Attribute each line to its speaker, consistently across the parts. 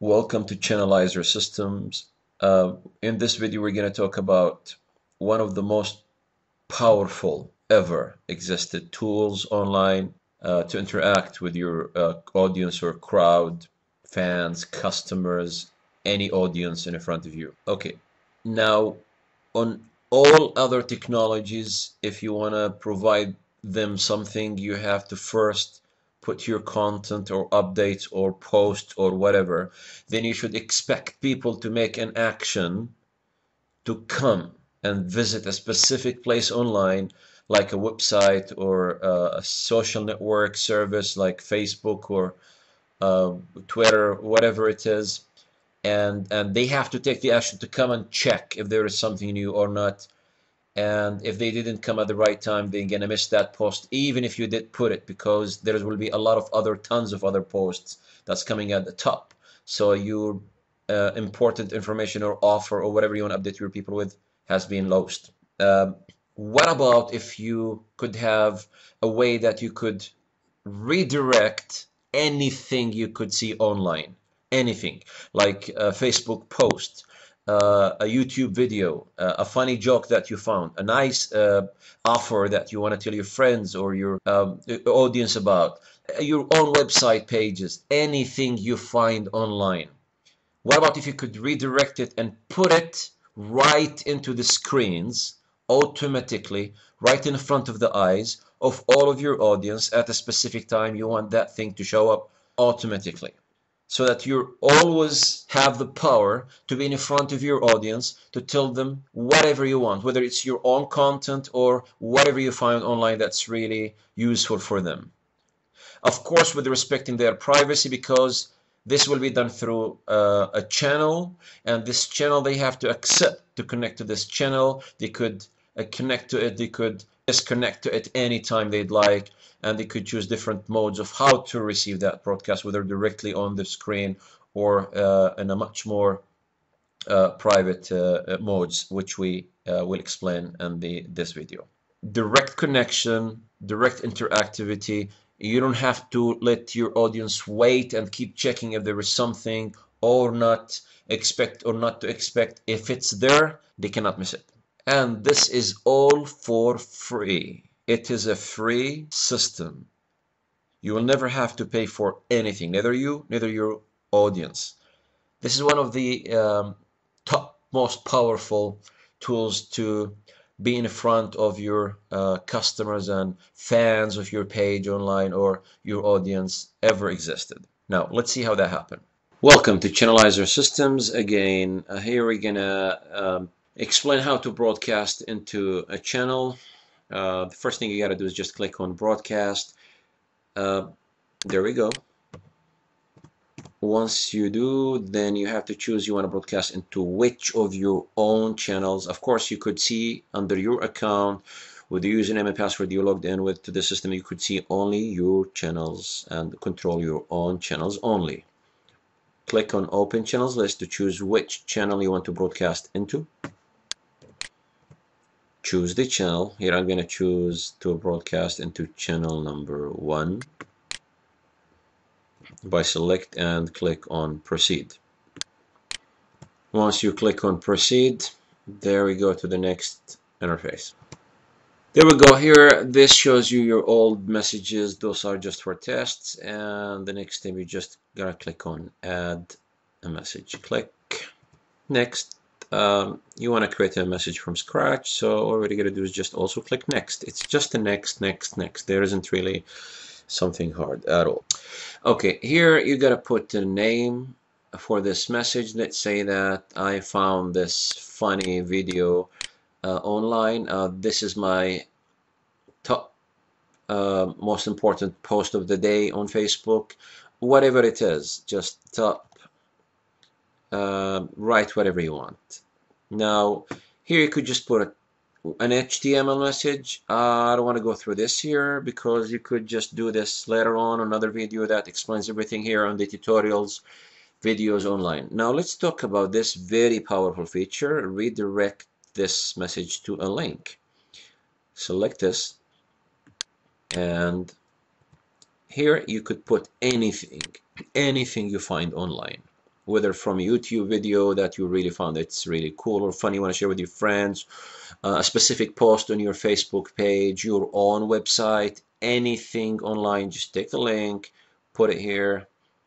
Speaker 1: Welcome to Channelizer Systems. In this video, we're going to talk about one of the most powerful ever existed tools online to interact with your audience or crowd, fans, customers, any audience in front of you. Okay, now on all other technologies, if you want to provide them something, you have to first put your content or updates or post or whatever. Then you should expect people to make an action to come and visit a specific place online, like a website or a social network service like Facebook or uh, Twitter, whatever it is, and they have to take the action to come and check if there is something new or not. And if they didn't come at the right time, they're gonna miss that post, even if you did put it, because there will be a lot of tons of other posts that's coming at the top. So your important information or offer or whatever you want to update your people with has been lost. What about if you could have a way that you could redirect anything you could see online, anything like a Facebook post, a YouTube video, a funny joke that you found, a nice offer that you want to tell your friends or your audience about, your own website pages, anything you find online. What about if you could redirect it and put it right into the screens automatically, right in front of the eyes of all of your audience at a specific time you want that thing to show up automatically? So that you always have the power to be in front of your audience to tell them whatever you want, whether it's your own content or whatever you find online that's really useful for them. Of course, with respecting their privacy, because this will be done through a channel, and this channel they have to accept to connect to this channel. They could connect to it, they could disconnect to it anytime they'd like, and they could choose different modes of how to receive that broadcast, whether directly on the screen or in a much more private modes, which we will explain in this video. Direct connection, direct interactivity. You don't have to let your audience wait and keep checking if there is something or not, expect or not to expect. If it's there, they cannot miss it. And this is all for free. It is a free system. You will never have to pay for anything, neither you, neither your audience. This is one of the top most powerful tools to be in front of your customers and fans of your page online or your audience ever existed. Now, let's see how that happened. Welcome to Channelizer Systems. Again, here we're gonna explain how to broadcast into a channel. The first thing you gotta do is just click on broadcast. There we go. Once you do, then you have to choose you want to broadcast into which of your own channels. Of course, you could see under your account with the username and password you logged in with to the system, you could see only your channels and control your own channels only. Click on Open Channels List to choose which channel you want to broadcast into. Choose the channel. Here I'm going to choose to broadcast into channel number 1. By select and click on proceed. Once you click on proceed, there we go to the next interface. There we go. Here this shows you your old messages. Those are just for tests, and the next thing you just gotta click on add a message. Click next. You want to create a message from scratch, so all you gotta do is just also click next. It's just a next. There isn't really something hard at all. Okay, here you gotta put a name for this message. Let's say that I found this funny video online. This is my top most important post of the day on Facebook. Whatever it is, just write whatever you want. Now here you could just put an HTML message. I don't want to go through this here because you could just do this later on another video that explains everything here on the tutorials videos online. Now let's talk about this very powerful feature, redirect this message to a link. Select this, and here you could put anything you find online, whether from a YouTube video that you really found it's really cool or funny, you want to share with your friends, a specific post on your Facebook page, your own website, anything online, just take the link, put it here,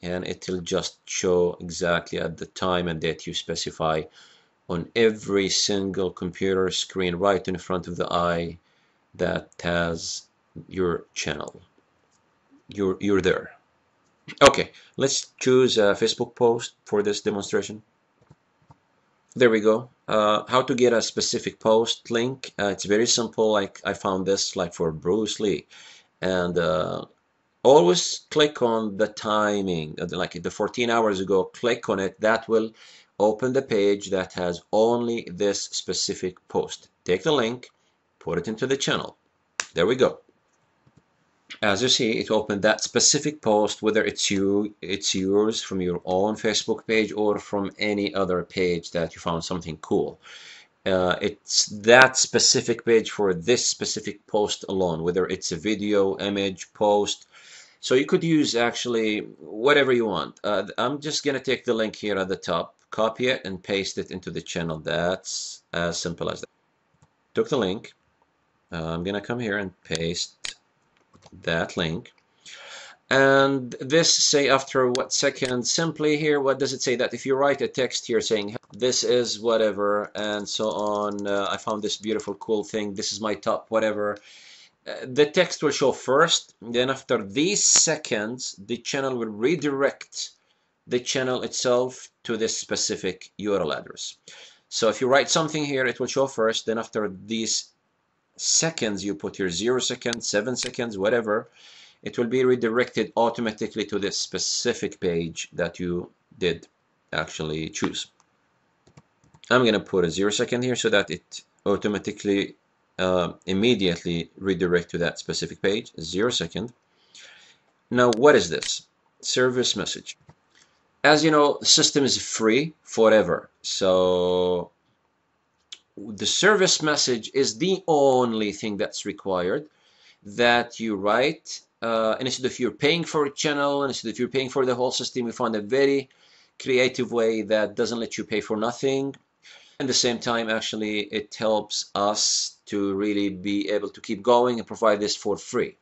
Speaker 1: and it will just show exactly at the time and date you specify on every single computer screen right in front of the eye that has your channel. You're there. Okay, let's choose a Facebook post for this demonstration. There we go. How to get a specific post link. It's very simple. Like I found this like for Bruce Lee. And always click on the timing, like the 14 hours ago, click on it. That will open the page that has only this specific post. Take the link, put it into the channel. There we go. As you see, it opened that specific post, whether it's yours from your own Facebook page or from any other page that you found something cool. It's that specific page for this specific post alone, whether it's a video, image, post. So you could use actually whatever you want. I'm just going to take the link here at the top, copy it, and paste it into the channel. That's as simple as that. Took the link. I'm going to come here and paste that link. And this, say after what second, simply here, what does it say? That if you write a text here saying this is whatever and so on, I found this beautiful cool thing, this is my top whatever, the text will show first. Then after these seconds, the channel will redirect the channel itself to this specific URL address. So if you write something here, it will show first. Then after these seconds, you put your 0 seconds, 7 seconds, whatever, it will be redirected automatically to this specific page that you did actually choose. I'm going to put a 0 second here so that it automatically immediately redirect to that specific page. 0 second. Now what is this? Service message. As you know, the system is free forever. So the service message is the only thing that's required that you write. And instead of you're paying for a channel, and instead of you're paying for the whole system, we found a very creative way that doesn't let you pay for nothing. At the same time, actually, it helps us to really be able to keep going and provide this for free.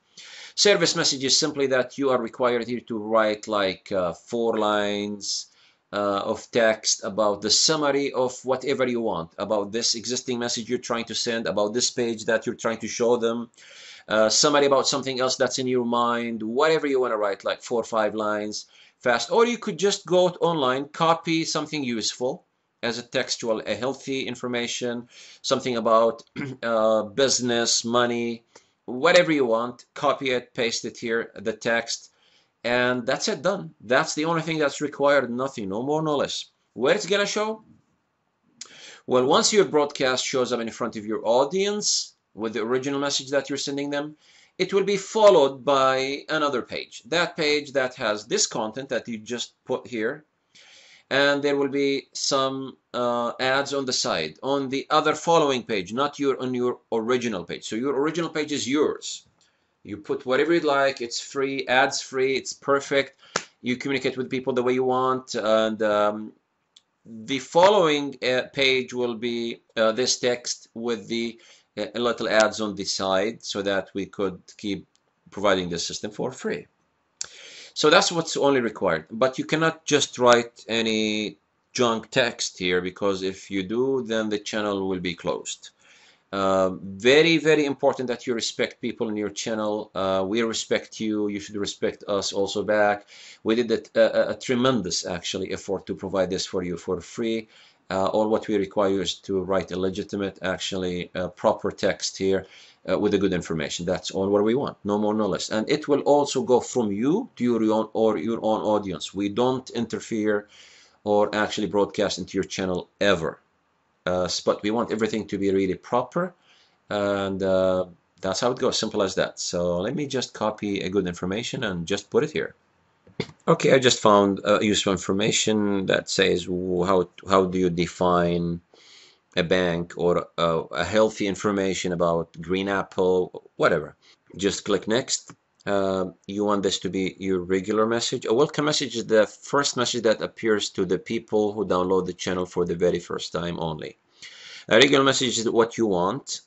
Speaker 1: Service message is simply that you are required here to write like 4 lines of text about the summary of whatever you want, about this existing message you're trying to send, about this page that you're trying to show them, summary about something else that's in your mind, whatever you want to write, like 4 or 5 lines fast. Or you could just go online, copy something useful as a textual, a healthy information, something about business, money, whatever you want, copy it, paste it here, the text, and that's it, done. That's the only thing that's required, nothing, no more, no less. Where it's gonna show? Well, once your broadcast shows up in front of your audience with the original message that you're sending them, it will be followed by another page. That page that has this content that you just put here, and there will be some ads on the side, on the other following page, not on your original page. So your original page is yours. You put whatever you'd like, it's free, ads free, it's perfect. You communicate with people the way you want, and the following page will be this text with the little ads on the side so that we could keep providing the system for free. So that's what's only required, but you cannot just write any junk text here, because if you do, then the channel will be closed. Very, very important that you respect people in your channel. We respect you. You should respect us also back. We did a tremendous, actually, effort to provide this for you for free. All what we require is to write a legitimate, actually, proper text here with the good information. That's all what we want. No more, no less. And it will also go from you to your own audience. We don't interfere or actually broadcast into your channel ever. But we want everything to be really proper, and that's how it goes, simple as that. So let me just copy a good information and just put it here. Okay, I just found useful information that says how do you define a bank, or a healthy information about green apple, whatever. Just click next, You want this to be your regular message. A welcome message is the first message that appears to the people who download the channel for the very first time only. A regular message is what you want.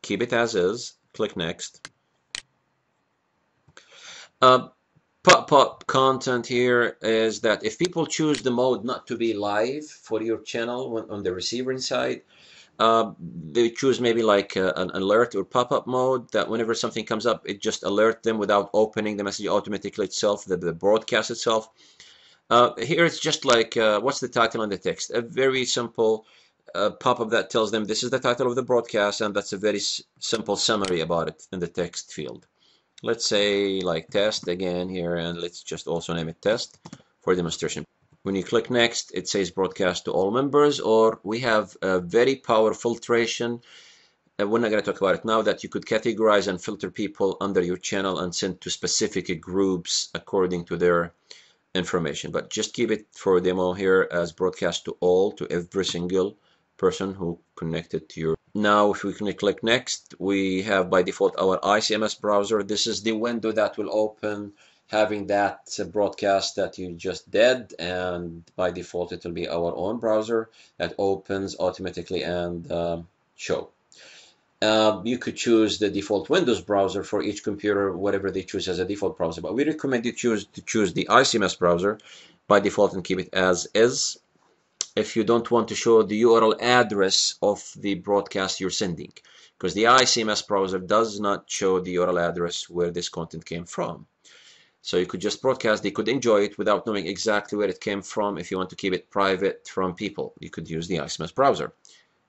Speaker 1: Keep it as is. Click next. Pop-up content here is that if people choose the mode not to be live for your channel on the receiving side, they choose maybe like an alert or pop-up mode that whenever something comes up, it just alert them without opening the message automatically itself, the broadcast itself. Here it's just like what's the title and the text. A very simple pop-up that tells them this is the title of the broadcast, and that's a very simple summary about it in the text field. Let's say like test again here, and let's just also name it test for demonstration. When you click next, it says broadcast to all members, or we have a very powerful filtration. We're not going to talk about it now, that you could categorize and filter people under your channel and send to specific groups according to their information. But just keep it for demo here as broadcast to all, to every single person who connected to your. Now if we can click next, we have by default our ICMS browser. This is the window that will open having that broadcast that you just did, and by default it will be our own browser that opens automatically and show. You could choose the default Windows browser for each computer, whatever they choose as a default browser, but we recommend you choose the ICMS browser by default and keep it as is. If you don't want to show the URL address of the broadcast you're sending, because the ICMS browser does not show the URL address where this content came from. So you could just broadcast, they could enjoy it without knowing exactly where it came from. If you want to keep it private from people, you could use the ICMS browser.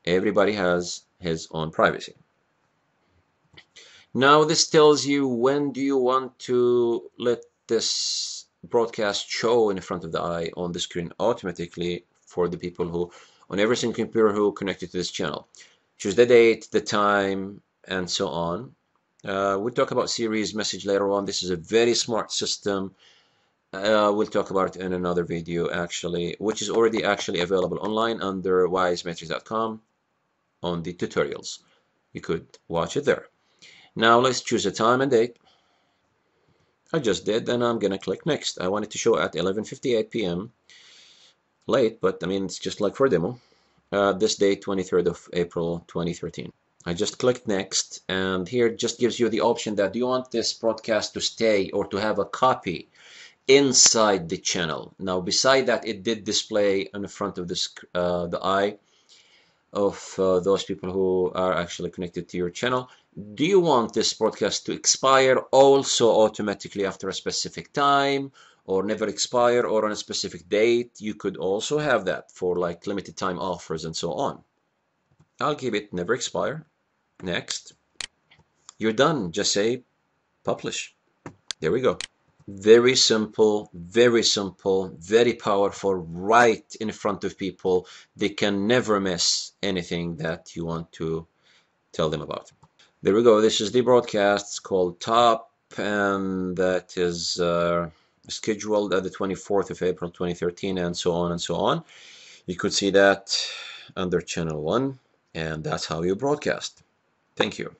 Speaker 1: Everybody has his own privacy. Now this tells you when do you want to let this broadcast show in front of the eye on the screen automatically for the people who, on every single computer who connected to this channel. Choose the date, the time, and so on. We'll talk about series message later on. This is a very smart system. We'll talk about it in another video actually, which is already actually available online under wisematrix.com on the tutorials. You could watch it there. Now let's choose a time and date. I just did, and I'm gonna click next. I want it to show at 11:58 p.m. Late, but I mean it's just like for a demo. This date, 23rd of April 2013. I just clicked next, and here it just gives you the option that do you want this broadcast to stay or to have a copy inside the channel. Now beside that, it did display in the front of the eye of those people who are actually connected to your channel. Do you want this broadcast to expire also automatically after a specific time, or never expire, or on a specific date? You could also have that for like limited time offers and so on. I'll keep it never expire. Next. You're done. Just say publish. There we go. Very simple, very powerful, right in front of people. They can never miss anything that you want to tell them about. There we go. This is the broadcast. It's called Top, and that is scheduled at the 24th of April 2013, and so on and so on. You could see that under channel 1, and that's how you broadcast. Thank you.